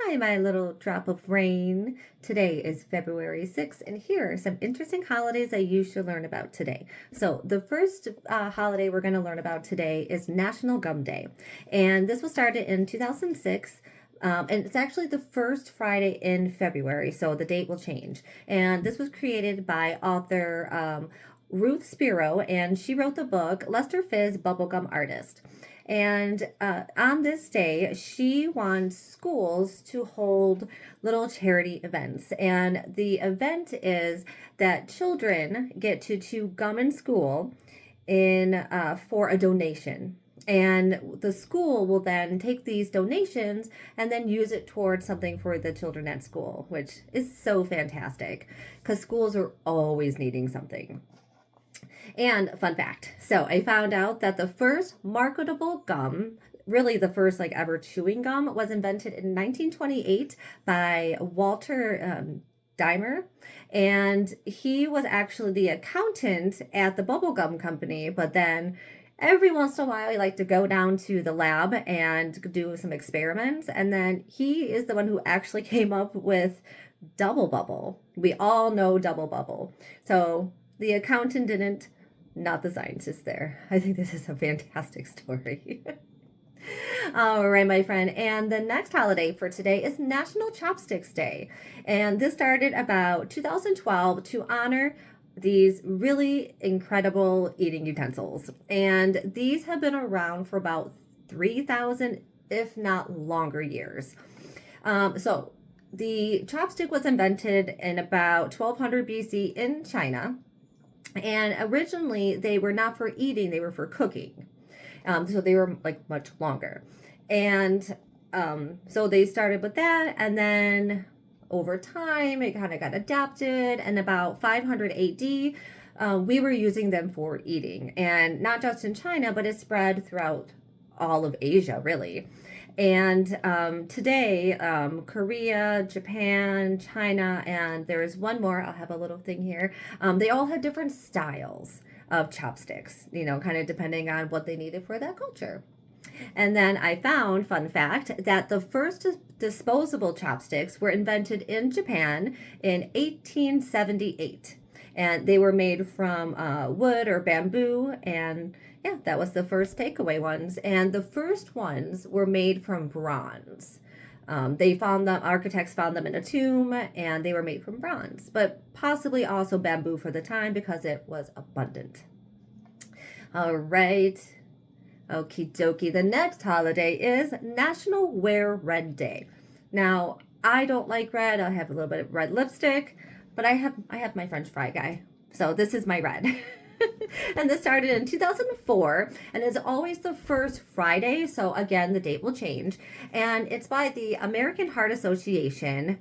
Hi, my little drop of rain. Today is February 6th, and here are some interesting holidays that you should learn about today. So, the first holiday we're going to learn about today is National Gum Day. And this was started in 2006. And it's actually the first Friday in February, so the date will change. And this was created by author Ruth Spiro, and she wrote the book Lester Fizz Bubblegum Artist. And on this day, she wants schools to hold little charity events. And the event is that children get to chew gum in school for a donation. And the school will then take these donations and then use it towards something for the children at school, which is so fantastic because schools are always needing something. And fun fact, so I found out that the first marketable gum, really the first like ever chewing gum, was invented in 1928 by Walter Dimer, and he was actually the accountant at the bubblegum company, but then every once in a while he liked to go down to the lab and do some experiments, and then he is the one who actually came up with double bubble. We all know double bubble. So the accountant didn't, not the scientist there. I think this is a fantastic story. All right, my friend. And the next holiday for today is National Chopsticks Day. And this started about 2012 to honor these really incredible eating utensils. And these have been around for about 3,000, if not longer, years. So the chopstick was invented in about 1200 BC in China. And originally, they were not for eating, they were for cooking. So they were like much longer. And so they started with that. And then over time, it kind of got adapted. And about 500 AD, we were using them for eating. And not just in China, but it spread throughout all of Asia, really. And today, Korea, Japan, China, and there is one more, I'll have a little thing here. They all had different styles of chopsticks, kind of depending on what they needed for that culture. And then I found, fun fact, that the first disposable chopsticks were invented in Japan in 1878. And they were made from wood or bamboo, and yeah, that was the first takeaway ones. And the first ones were made from bronze. Architects found them in a tomb, and they were made from bronze, but possibly also bamboo for the time because it was abundant. All right. Okie dokie. The next holiday is National Wear Red Day. Now, I don't like red. I have a little bit of red lipstick, but I have my French fry guy. So this is my red. And this started in 2004 and is always the first Friday. So again, the date will change. And it's by the American Heart Association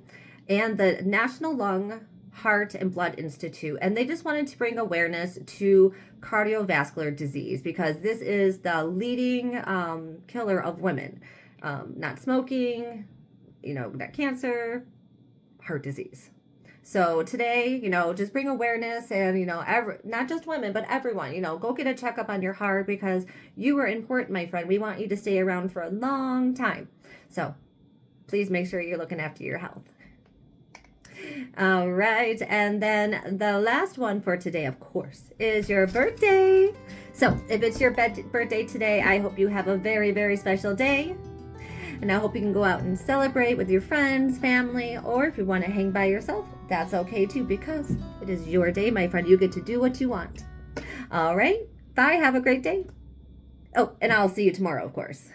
and the National Lung, Heart, and Blood Institute. And they just wanted to bring awareness to cardiovascular disease because this is the leading killer of women. Not smoking, not cancer, heart disease. So today, just bring awareness and, not just women, but everyone, go get a checkup on your heart because you are important, my friend. We want you to stay around for a long time. So please make sure you're looking after your health. All right. And then the last one for today, of course, is your birthday. So if it's your birthday today, I hope you have a very, very special day. And I hope you can go out and celebrate with your friends, family, or if you want to hang by yourself, that's okay too, because it is your day, my friend. You get to do what you want. All right. Bye. Have a great day. Oh, and I'll see you tomorrow, of course.